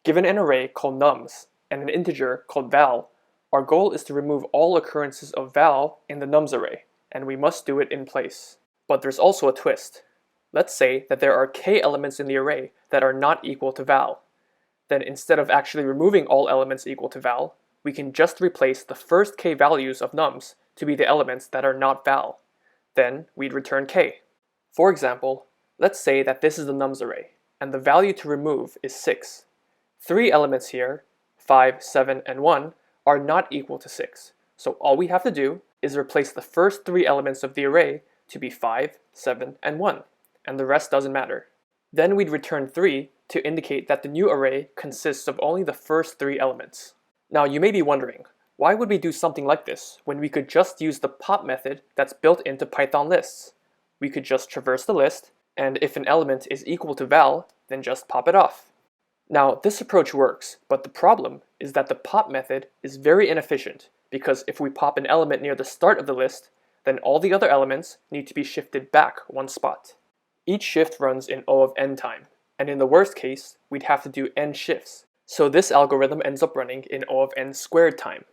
Given an array called nums and an integer called val, our goal is to remove all occurrences of val in the nums array, and we must do it in place. But there's also a twist. Let's say that there are k elements in the array that are not equal to val. Then instead of actually removing all elements equal to val, we can just replace the first k values of nums to be the elements that are not val. Then we'd return k. For example, let's say that this is the nums array, and the value to remove is 6. 3 elements here, 5, 7, and 1, are not equal to 6. So all we have to do is replace the first 3 elements of the array to be 5, 7, and 1, and the rest doesn't matter. Then we'd return 3 to indicate that the new array consists of only the first 3 elements. Now you may be wondering, why would we do something like this when we could just use the pop method that's built into Python lists? We could just traverse the list, and if an element is equal to val, then just pop it off. Now this approach works, but the problem is that the pop method is very inefficient, because if we pop an element near the start of the list, then all the other elements need to be shifted back one spot. Each shift runs in O of n time, and in the worst case, we'd have to do n shifts. So this algorithm ends up running in O of n squared time.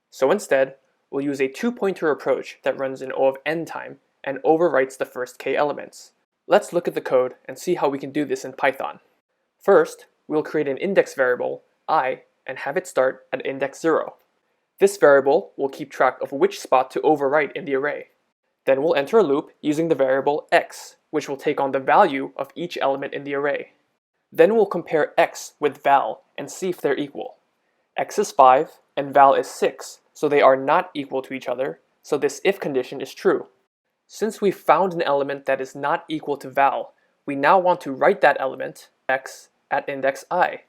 So instead, we'll use a two-pointer approach that runs in O of n time and overwrites the first k elements. Let's look at the code and see how we can do this in Python. First, we'll create an index variable, I, and have it start at index 0. This variable will keep track of which spot to overwrite in the array. Then we'll enter a loop using the variable x, which will take on the value of each element in the array. Then we'll compare x with val and see if they're equal. X is 5 and val is 6, so they are not equal to each other, so this if condition is true. Since we've found an element that is not equal to val, we now want to write that element, x, at index I.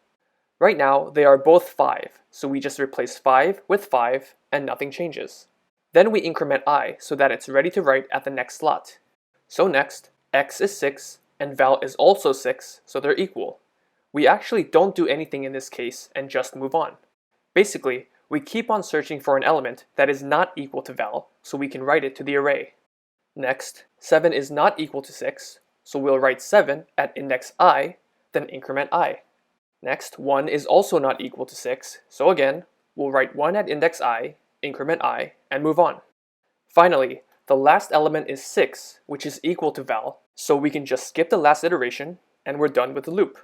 Right now, they are both 5, so we just replace 5 with 5 and nothing changes. Then we increment I so that it's ready to write at the next slot. So next, x is 6 and val is also 6, so they're equal. We actually don't do anything in this case and just move on. Basically, we keep on searching for an element that is not equal to val so we can write it to the array. Next, 7 is not equal to 6, so we'll write 7 at index I, then increment I. Next, 1 is also not equal to 6, so again, we'll write 1 at index I, increment I, and move on. Finally, the last element is 6, which is equal to val, so we can just skip the last iteration, and we're done with the loop.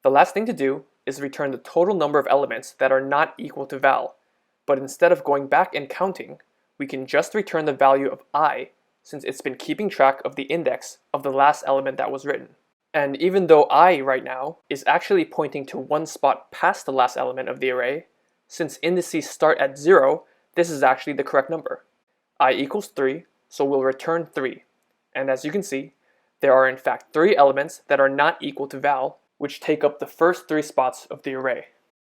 The last thing to do is return the total number of elements that are not equal to val, but instead of going back and counting, we can just return the value of I, since it's been keeping track of the index of the last element that was written. And even though I right now is actually pointing to one spot past the last element of the array, since indices start at 0, this is actually the correct number. I equals 3, so we'll return 3. And as you can see, there are in fact 3 elements that are not equal to val, which take up the first 3 spots of the array.